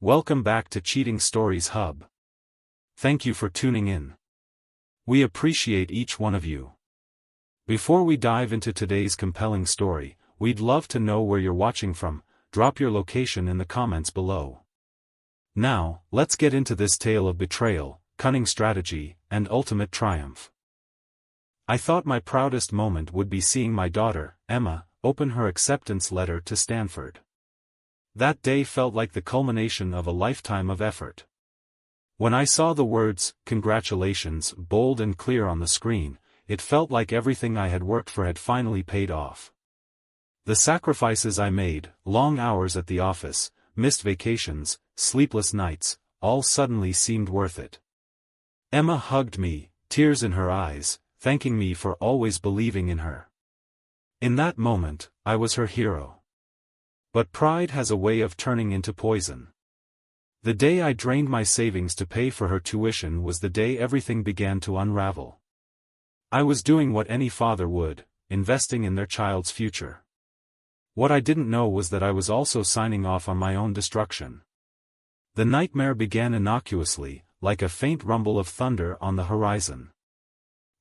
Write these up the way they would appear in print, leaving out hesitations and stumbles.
Welcome back to Cheating Stories Hub. Thank you for tuning in. We appreciate each one of you. Before we dive into today's compelling story, we'd love to know where you're watching from. Drop your location in the comments below. Now, let's get into this tale of betrayal, cunning strategy, and ultimate triumph. I thought my proudest moment would be seeing my daughter, Emma, open her acceptance letter to Stanford. That day felt like the culmination of a lifetime of effort. When I saw the words, "Congratulations," bold and clear on the screen, it felt like everything I had worked for had finally paid off. The sacrifices I made, long hours at the office, missed vacations, sleepless nights, all suddenly seemed worth it. Emma hugged me, tears in her eyes, thanking me for always believing in her. In that moment, I was her hero. But pride has a way of turning into poison. The day I drained my savings to pay for her tuition was the day everything began to unravel. I was doing what any father would, investing in their child's future. What I didn't know was that I was also signing off on my own destruction. The nightmare began innocuously, like a faint rumble of thunder on the horizon.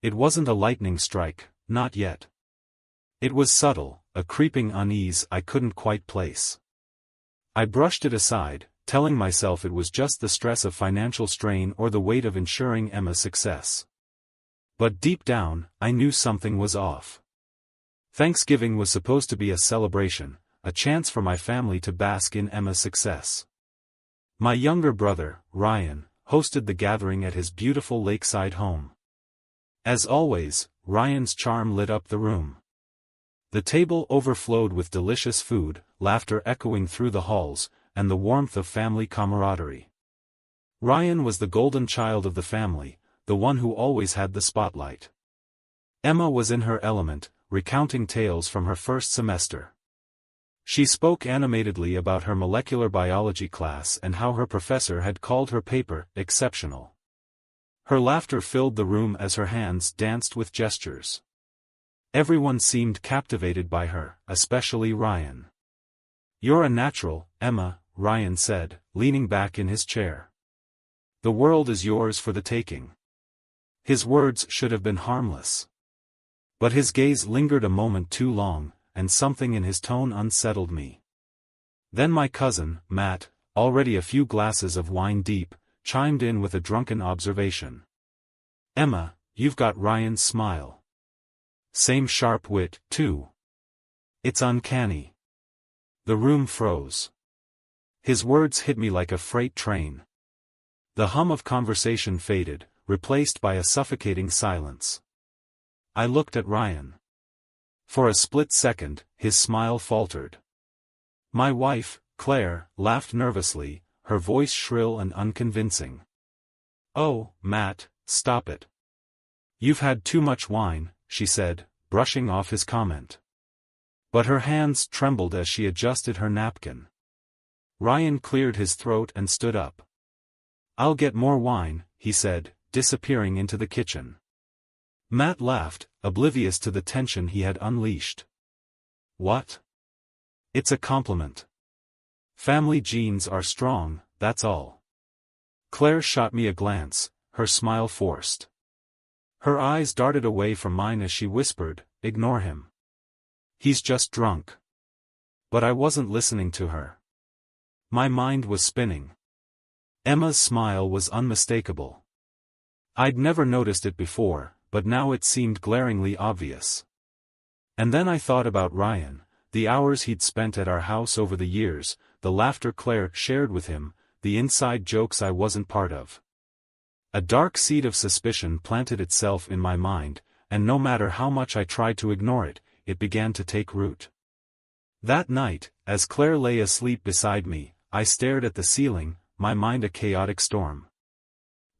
It wasn't a lightning strike, not yet. It was subtle, a creeping unease I couldn't quite place. I brushed it aside, telling myself it was just the stress of financial strain or the weight of ensuring Emma's success. But deep down, I knew something was off. Thanksgiving was supposed to be a celebration, a chance for my family to bask in Emma's success. My younger brother, Ryan, hosted the gathering at his beautiful lakeside home. As always, Ryan's charm lit up the room. The table overflowed with delicious food, laughter echoing through the halls, and the warmth of family camaraderie. Ryan was the golden child of the family, the one who always had the spotlight. Emma was in her element, recounting tales from her first semester. She spoke animatedly about her molecular biology class and how her professor had called her paper exceptional. Her laughter filled the room as her hands danced with gestures. Everyone seemed captivated by her, especially Ryan. "You're a natural, Emma," Ryan said, leaning back in his chair. "The world is yours for the taking." His words should have been harmless. But his gaze lingered a moment too long, and something in his tone unsettled me. Then my cousin, Matt, already a few glasses of wine deep, chimed in with a drunken observation. "Emma, you've got Ryan's smile. Same sharp wit, too. It's uncanny." The room froze. His words hit me like a freight train. The hum of conversation faded, replaced by a suffocating silence. I looked at Ryan. For a split second, his smile faltered. My wife, Claire, laughed nervously, her voice shrill and unconvincing. "Oh, Matt, stop it. You've had too much wine," she said, brushing off his comment. But her hands trembled as she adjusted her napkin. Ryan cleared his throat and stood up. "I'll get more wine," he said, disappearing into the kitchen. Matt laughed, oblivious to the tension he had unleashed. "What? It's a compliment. Family genes are strong, that's all." Claire shot me a glance, her smile forced. Her eyes darted away from mine as she whispered, "Ignore him. He's just drunk." But I wasn't listening to her. My mind was spinning. Emma's smile was unmistakable. I'd never noticed it before, but now it seemed glaringly obvious. And then I thought about Ryan, the hours he'd spent at our house over the years, the laughter Claire shared with him, the inside jokes I wasn't part of. A dark seed of suspicion planted itself in my mind, and no matter how much I tried to ignore it, it began to take root. That night, as Claire lay asleep beside me, I stared at the ceiling, my mind a chaotic storm.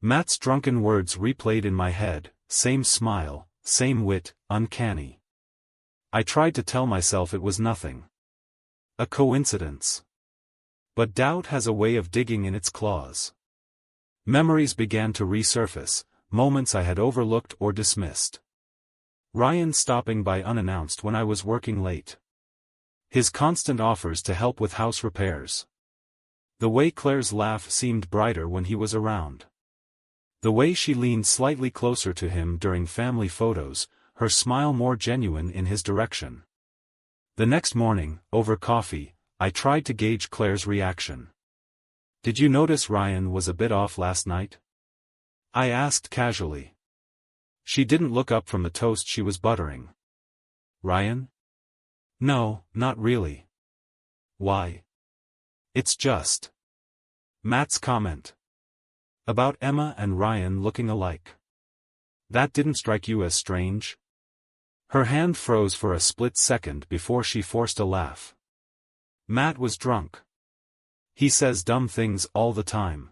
Matt's drunken words replayed in my head, same smile, same wit, uncanny. I tried to tell myself it was nothing. A coincidence. But doubt has a way of digging in its claws. Memories began to resurface, moments I had overlooked or dismissed. Ryan stopping by unannounced when I was working late. His constant offers to help with house repairs. The way Claire's laugh seemed brighter when he was around. The way she leaned slightly closer to him during family photos, her smile more genuine in his direction. The next morning, over coffee, I tried to gauge Claire's reaction. "Did you notice Ryan was a bit off last night?" I asked casually. She didn't look up from the toast she was buttering. "Ryan? No, not really." "Why?" "It's just." Matt's comment. About Emma and Ryan looking alike. That didn't strike you as strange? Her hand froze for a split second before she forced a laugh. Matt was drunk. He says dumb things all the time.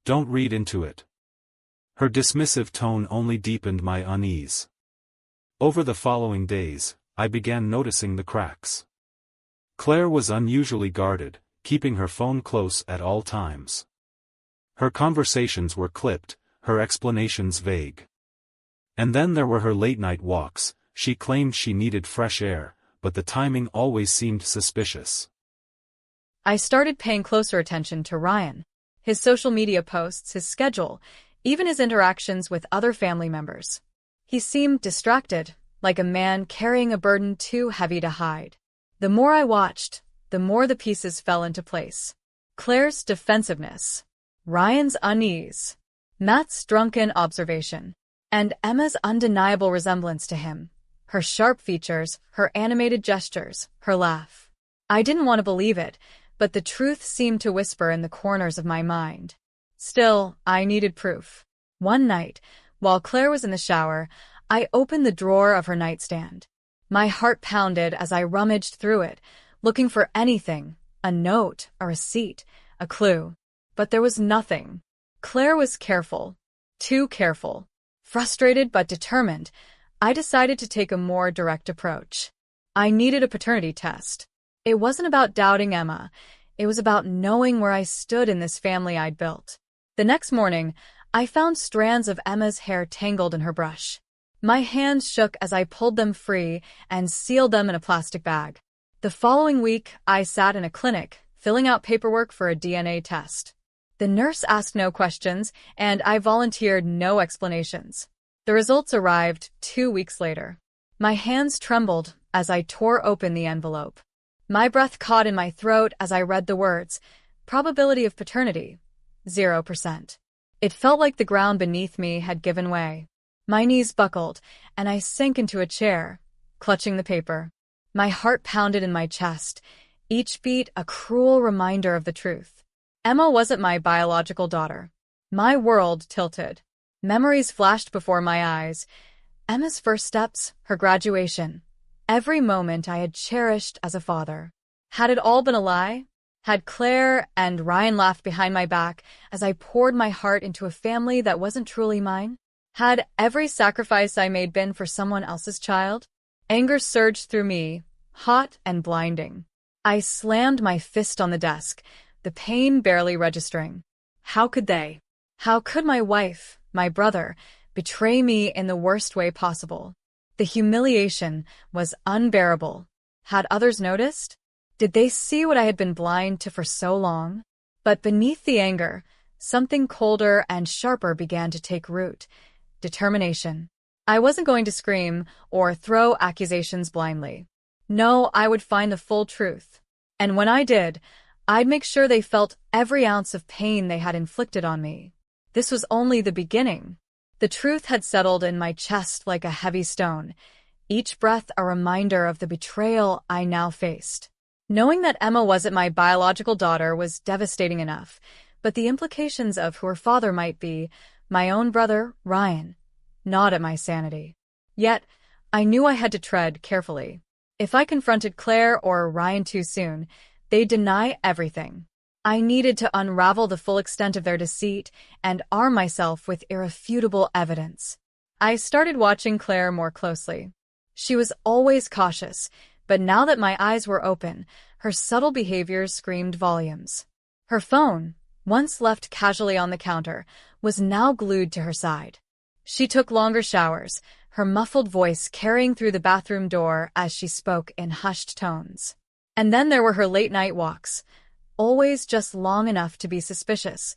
Don't read into it. Her dismissive tone only deepened my unease. Over the following days, I began noticing the cracks. Claire was unusually guarded, keeping her phone close at all times. Her conversations were clipped, her explanations vague. And then there were her late-night walks. She claimed she needed fresh air, but the timing always seemed suspicious. I started paying closer attention to Ryan. His social media posts, his schedule, even his interactions with other family members. He seemed distracted, like a man carrying a burden too heavy to hide. The more I watched, the more the pieces fell into place. Claire's defensiveness, Ryan's unease, Matt's drunken observation, and Emma's undeniable resemblance to him. Her sharp features, her animated gestures, her laugh. I didn't want to believe it, but the truth seemed to whisper in the corners of my mind. Still, I needed proof. One night, while Claire was in the shower, I opened the drawer of her nightstand. My heart pounded as I rummaged through it, looking for anything, a note, a receipt, a clue. But there was nothing. Claire was careful. Too careful. Frustrated but determined, I decided to take a more direct approach. I needed a paternity test. It wasn't about doubting Emma. It was about knowing where I stood in this family I'd built. The next morning, I found strands of Emma's hair tangled in her brush. My hands shook as I pulled them free and sealed them in a plastic bag. The following week, I sat in a clinic, filling out paperwork for a DNA test. The nurse asked no questions, and I volunteered no explanations. The results arrived 2 weeks later. My hands trembled as I tore open the envelope. My breath caught in my throat as I read the words, "Probability of paternity, 0%. It felt like the ground beneath me had given way. My knees buckled, and I sank into a chair, clutching the paper. My heart pounded in my chest, each beat a cruel reminder of the truth. Emma wasn't my biological daughter. My world tilted. Memories flashed before my eyes. Emma's first steps, her graduation. Every moment I had cherished as a father. Had it all been a lie? Had Claire and Ryan laughed behind my back as I poured my heart into a family that wasn't truly mine? Had every sacrifice I made been for someone else's child? Anger surged through me, hot and blinding. I slammed my fist on the desk, the pain barely registering. How could they? How could my wife, my brother, betray me in the worst way possible? The humiliation was unbearable. Had others noticed? Did they see what I had been blind to for so long? But beneath the anger, something colder and sharper began to take root. Determination. I wasn't going to scream or throw accusations blindly. No, I would find the full truth. And when I did, I'd make sure they felt every ounce of pain they had inflicted on me. This was only the beginning. The truth had settled in my chest like a heavy stone, each breath a reminder of the betrayal I now faced. Knowing that Emma wasn't my biological daughter was devastating enough, but the implications of who her father might be, my own brother, Ryan, gnawed at my sanity. Yet, I knew I had to tread carefully. If I confronted Claire or Ryan too soon, they'd deny everything. I needed to unravel the full extent of their deceit and arm myself with irrefutable evidence. I started watching Claire more closely. She was always cautious, but now that my eyes were open, her subtle behaviors screamed volumes. Her phone, once left casually on the counter, was now glued to her side. She took longer showers, her muffled voice carrying through the bathroom door as she spoke in hushed tones. And then there were her late-night walks. always just long enough to be suspicious,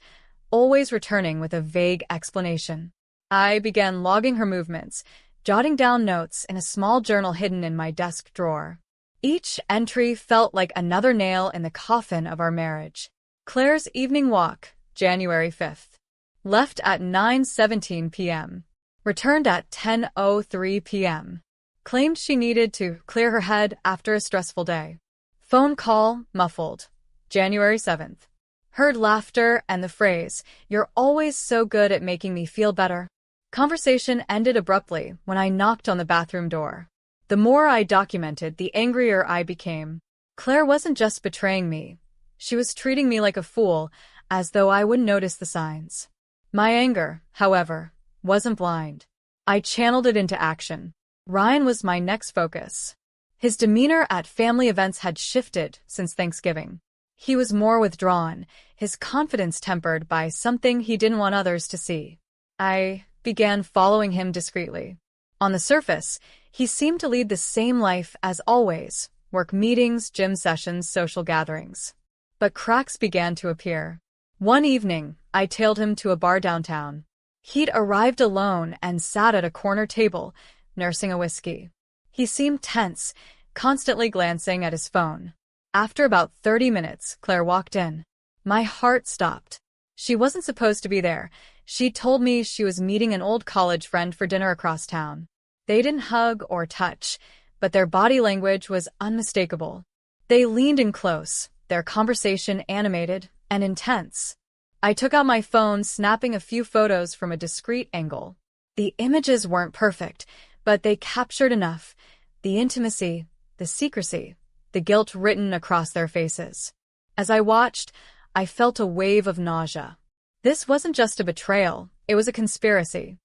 always returning with a vague explanation. I began logging her movements, jotting down notes in a small journal hidden in my desk drawer. Each entry felt like another nail in the coffin of our marriage. Claire's evening walk, January 5th. Left at 9:17 p.m. Returned at 10:03 p.m. Claimed she needed to clear her head after a stressful day. Phone call, muffled. January 7th. Heard laughter and the phrase, "You're always so good at making me feel better." Conversation ended abruptly when I knocked on the bathroom door. The more I documented, the angrier I became. Claire wasn't just betraying me. She was treating me like a fool, as though I wouldn't notice the signs. My anger, however, wasn't blind. I channeled it into action. Ryan was my next focus. His demeanor at family events had shifted since Thanksgiving. He was more withdrawn, his confidence tempered by something he didn't want others to see. I began following him discreetly. On the surface, he seemed to lead the same life as always, work meetings, gym sessions, social gatherings. But cracks began to appear. One evening, I tailed him to a bar downtown. He'd arrived alone and sat at a corner table, nursing a whiskey. He seemed tense, constantly glancing at his phone. After about 30 minutes, Claire walked in. My heart stopped. She wasn't supposed to be there. She told me she was meeting an old college friend for dinner across town. They didn't hug or touch, but their body language was unmistakable. They leaned in close, their conversation animated and intense. I took out my phone, snapping a few photos from a discreet angle. The images weren't perfect, but they captured enough. The intimacy, the secrecy, the guilt written across their faces. As I watched, I felt a wave of nausea. This wasn't just a betrayal, it was a conspiracy.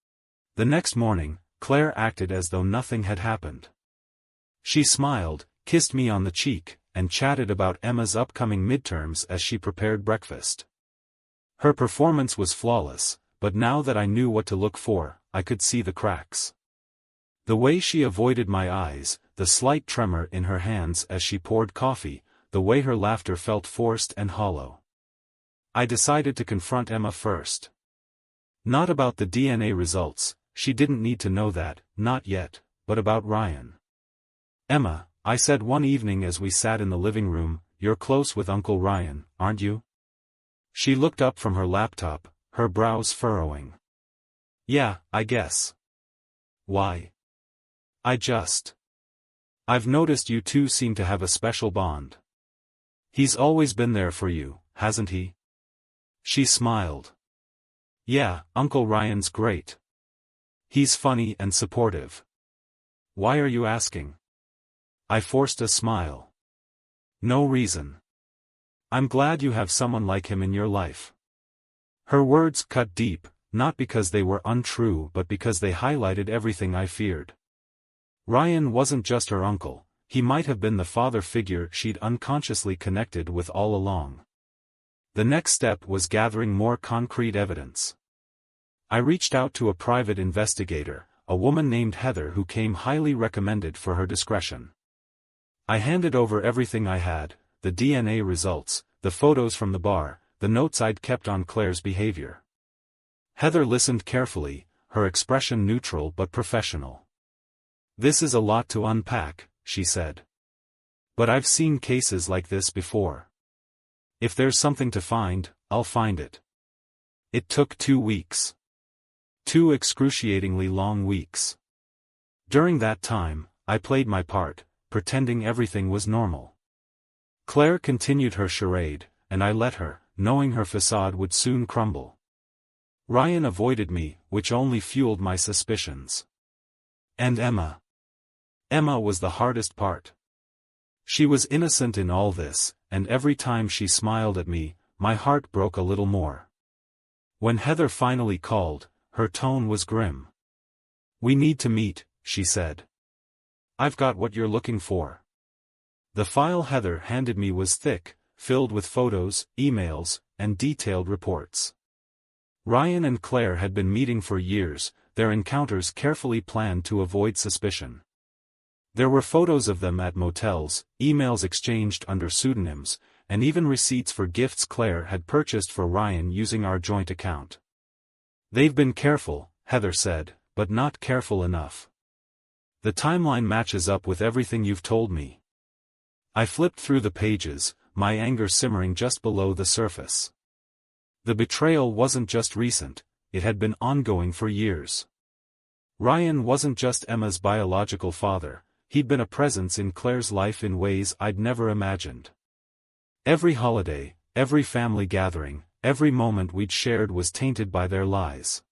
The next morning, Claire acted as though nothing had happened. She smiled, kissed me on the cheek, and chatted about Emma's upcoming midterms as she prepared breakfast. Her performance was flawless, but now that I knew what to look for, I could see the cracks. The way she avoided my eyes, the slight tremor in her hands as she poured coffee, the way her laughter felt forced and hollow. I decided to confront Emma first. Not about the DNA results, she didn't need to know that, not yet, but about Ryan. "Emma," I said one evening as we sat in the living room, "you're close with Uncle Ryan, aren't you?" She looked up from her laptop, her brows furrowing. "Yeah, I guess." "Why?" "I've noticed you two seem to have a special bond. He's always been there for you, hasn't he?" She smiled. "Yeah, Uncle Ryan's great. He's funny and supportive." "Why are you asking?" I forced a smile. "No reason. I'm glad you have someone like him in your life." Her words cut deep, not because they were untrue but because they highlighted everything I feared. Ryan wasn't just her uncle, he might have been the father figure she'd unconsciously connected with all along. The next step was gathering more concrete evidence. I reached out to a private investigator, a woman named Heather who came highly recommended for her discretion. I handed over everything I had, the DNA results, the photos from the bar, the notes I'd kept on Claire's behavior. Heather listened carefully, her expression neutral but professional. "This is a lot to unpack," she said. "But I've seen cases like this before. If there's something to find, I'll find it." It took 2 weeks. 2 excruciatingly long weeks. During that time, I played my part, pretending everything was normal. Claire continued her charade, and I let her, knowing her facade would soon crumble. Ryan avoided me, which only fueled my suspicions. And Emma. Emma was the hardest part. She was innocent in all this, and every time she smiled at me, my heart broke a little more. When Heather finally called, her tone was grim. "We need to meet," she said. "I've got what you're looking for." The file Heather handed me was thick, filled with photos, emails, and detailed reports. Ryan and Claire had been meeting for years, their encounters carefully planned to avoid suspicion. There were photos of them at motels, emails exchanged under pseudonyms, and even receipts for gifts Claire had purchased for Ryan using our joint account. "They've been careful," Heather said, "but not careful enough. The timeline matches up with everything you've told me." I flipped through the pages, my anger simmering just below the surface. The betrayal wasn't just recent, it had been ongoing for years. Ryan wasn't just Emma's biological father, he'd been a presence in Claire's life in ways I'd never imagined. Every holiday, every family gathering, every moment we'd shared was tainted by their lies.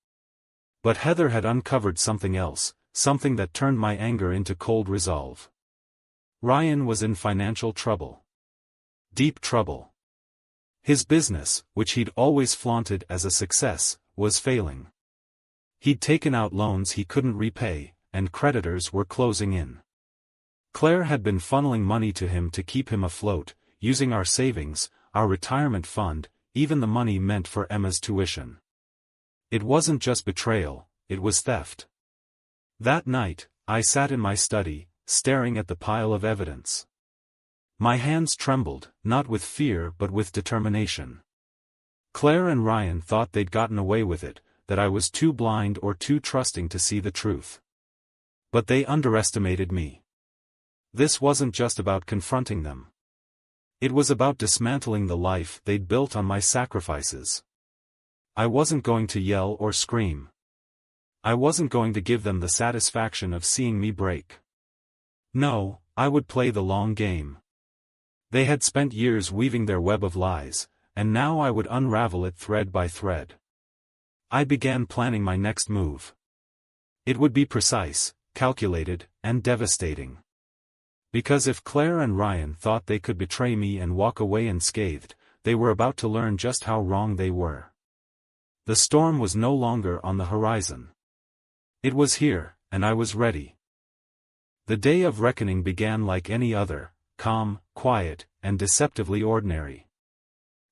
But Heather had uncovered something else, something that turned my anger into cold resolve. Ryan was in financial trouble. Deep trouble. His business, which he'd always flaunted as a success, was failing. He'd taken out loans he couldn't repay, and creditors were closing in. Claire had been funneling money to him to keep him afloat, using our savings, our retirement fund, even the money meant for Emma's tuition. It wasn't just betrayal, it was theft. That night, I sat in my study, staring at the pile of evidence. My hands trembled, not with fear but with determination. Claire and Ryan thought they'd gotten away with it, that I was too blind or too trusting to see the truth. But they underestimated me. This wasn't just about confronting them. It was about dismantling the life they'd built on my sacrifices. I wasn't going to yell or scream. I wasn't going to give them the satisfaction of seeing me break. No, I would play the long game. They had spent years weaving their web of lies, and now I would unravel it thread by thread. I began planning my next move. It would be precise, calculated, and devastating. Because if Claire and Ryan thought they could betray me and walk away unscathed, they were about to learn just how wrong they were. The storm was no longer on the horizon. It was here, and I was ready. The day of reckoning began like any other, calm, quiet, and deceptively ordinary.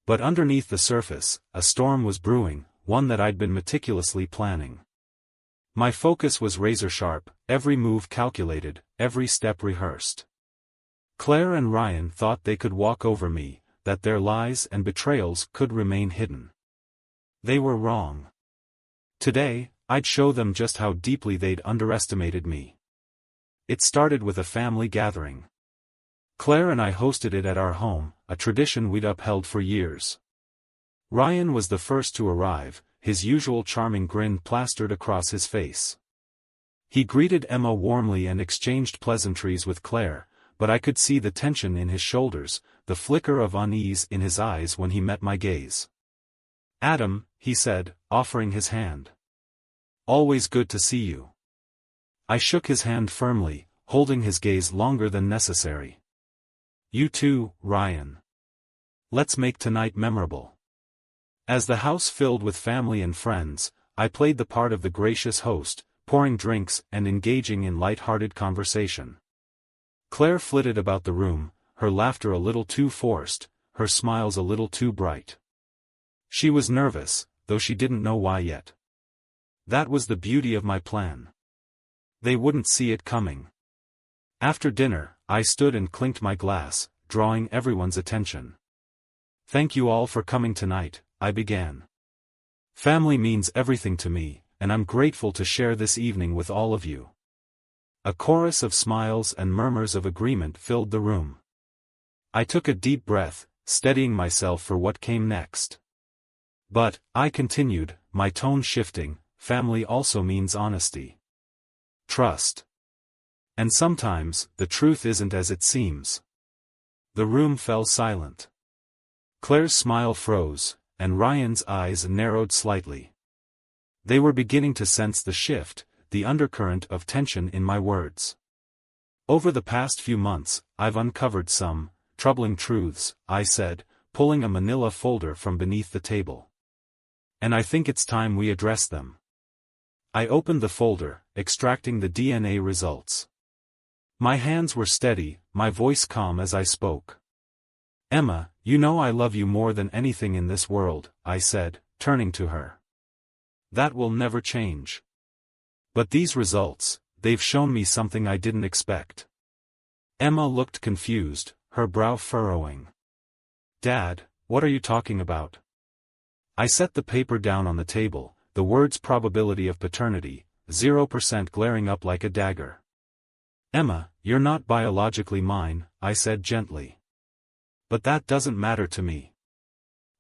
But underneath the surface, a storm was brewing, one that I'd been meticulously planning. My focus was razor-sharp, every move calculated, every step rehearsed. Claire and Ryan thought they could walk over me, that their lies and betrayals could remain hidden. They were wrong. Today, I'd show them just how deeply they'd underestimated me. It started with a family gathering. Claire and I hosted it at our home, a tradition we'd upheld for years. Ryan was the first to arrive, his usual charming grin plastered across his face. He greeted Emma warmly and exchanged pleasantries with Claire, but I could see the tension in his shoulders, the flicker of unease in his eyes when he met my gaze. "Adam," he said, offering his hand. "Always good to see you." I shook his hand firmly, holding his gaze longer than necessary. "You too, Ryan. Let's make tonight memorable." As the house filled with family and friends, I played the part of the gracious host, pouring drinks and engaging in light-hearted conversation. Claire flitted about the room, her laughter a little too forced, her smiles a little too bright. She was nervous, though she didn't know why yet. That was the beauty of my plan. They wouldn't see it coming. After dinner, I stood and clinked my glass, drawing everyone's attention. "Thank you all for coming tonight," I began. "Family means everything to me, and I'm grateful to share this evening with all of you." A chorus of smiles and murmurs of agreement filled the room. I took a deep breath, steadying myself for what came next. "But," I continued, my tone shifting, "family also means honesty. Trust. And sometimes, the truth isn't as it seems." The room fell silent. Claire's smile froze, and Ryan's eyes narrowed slightly. They were beginning to sense the shift, the undercurrent of tension in my words. "Over the past few months, I've uncovered some troubling truths," I said, pulling a manila folder from beneath the table. "And I think it's time we address them." I opened the folder, extracting the DNA results. My hands were steady, my voice calm as I spoke. "Emma, you know I love you more than anything in this world," I said, turning to her. "That will never change. But these results, they've shown me something I didn't expect." Emma looked confused, her brow furrowing. Dad, what are you talking about? I set the paper down on the table, the words probability of paternity, 0% glaring up like a dagger. Emma, you're not biologically mine, I said gently. But that doesn't matter to me.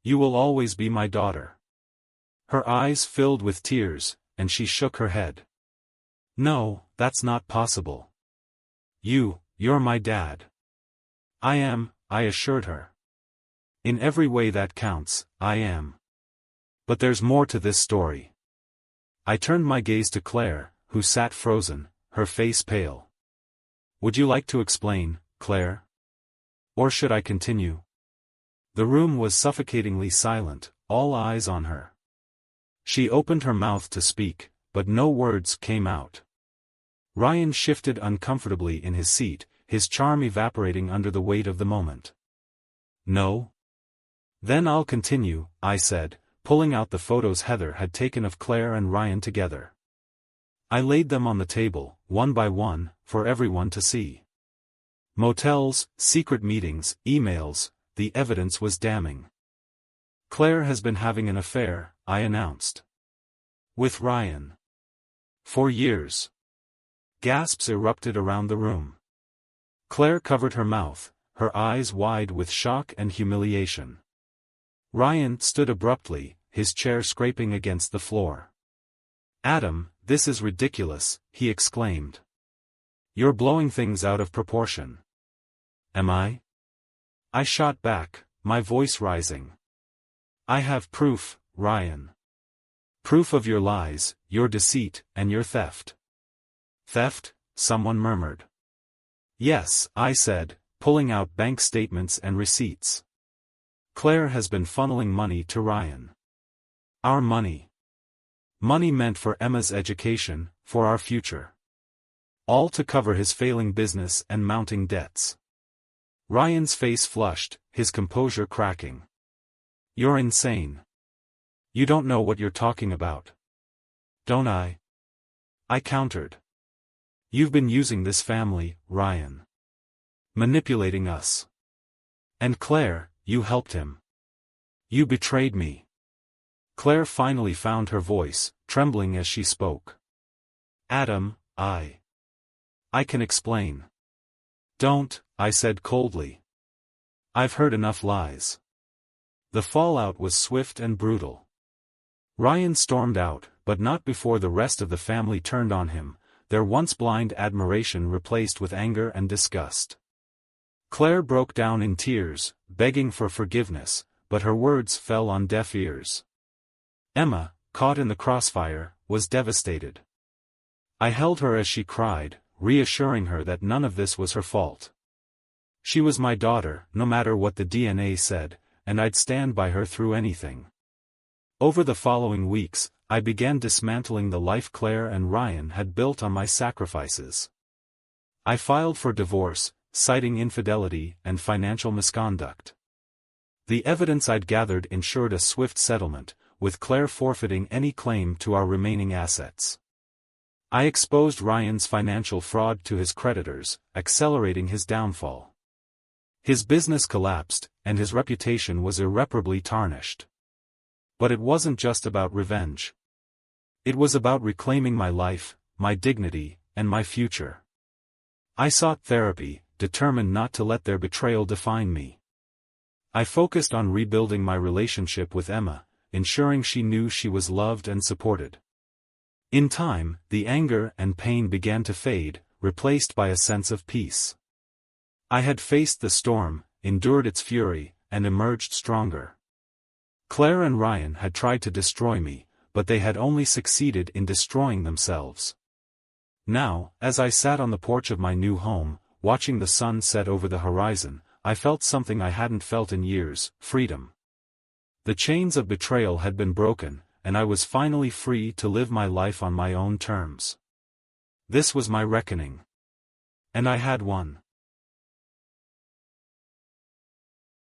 You will always be my daughter. Her eyes filled with tears, and she shook her head. No, that's not possible. You're my dad. I am, I assured her. In every way that counts, I am. But there's more to this story. I turned my gaze to Claire, who sat frozen, her face pale. Would you like to explain, Claire? Or should I continue? The room was suffocatingly silent, all eyes on her. She opened her mouth to speak, but no words came out. Ryan shifted uncomfortably in his seat, his charm evaporating under the weight of the moment. No? Then I'll continue, I said, pulling out the photos Heather had taken of Claire and Ryan together. I laid them on the table, one by one, for everyone to see. Motels, secret meetings, emails, the evidence was damning. Claire has been having an affair, I announced. With Ryan. For years. Gasps erupted around the room. Claire covered her mouth, her eyes wide with shock and humiliation. Ryan stood abruptly, his chair scraping against the floor. Adam, this is ridiculous, he exclaimed. You're blowing things out of proportion. Am I? I shot back, my voice rising. I have proof, Ryan. Proof of your lies, your deceit, and your theft. Theft? Someone murmured. Yes, I said, pulling out bank statements and receipts. Claire has been funneling money to Ryan. Our money. Money meant for Emma's education, for our future. All to cover his failing business and mounting debts. Ryan's face flushed, his composure cracking. You're insane. You don't know what you're talking about. Don't I? I countered. You've been using this family, Ryan. Manipulating us. And Claire, you helped him. You betrayed me. Claire finally found her voice, trembling as she spoke. Adam, I can explain. Don't, I said coldly. I've heard enough lies. The fallout was swift and brutal. Ryan stormed out, but not before the rest of the family turned on him, their once blind admiration replaced with anger and disgust. Claire broke down in tears, begging for forgiveness, but her words fell on deaf ears. Emma, caught in the crossfire, was devastated. I held her as she cried, reassuring her that none of this was her fault. She was my daughter, no matter what the DNA said, and I'd stand by her through anything. Over the following weeks, I began dismantling the life Claire and Ryan had built on my sacrifices. I filed for divorce, citing infidelity and financial misconduct. The evidence I'd gathered ensured a swift settlement, with Claire forfeiting any claim to our remaining assets. I exposed Ryan's financial fraud to his creditors, accelerating his downfall. His business collapsed, and his reputation was irreparably tarnished. But it wasn't just about revenge. It was about reclaiming my life, my dignity, and my future. I sought therapy, determined not to let their betrayal define me. I focused on rebuilding my relationship with Emma, ensuring she knew she was loved and supported. In time, the anger and pain began to fade, replaced by a sense of peace. I had faced the storm, endured its fury, and emerged stronger. Claire and Ryan had tried to destroy me, but they had only succeeded in destroying themselves. Now, as I sat on the porch of my new home, watching the sun set over the horizon, I felt something I hadn't felt in years: freedom. The chains of betrayal had been broken, and I was finally free to live my life on my own terms. This was my reckoning. And I had won.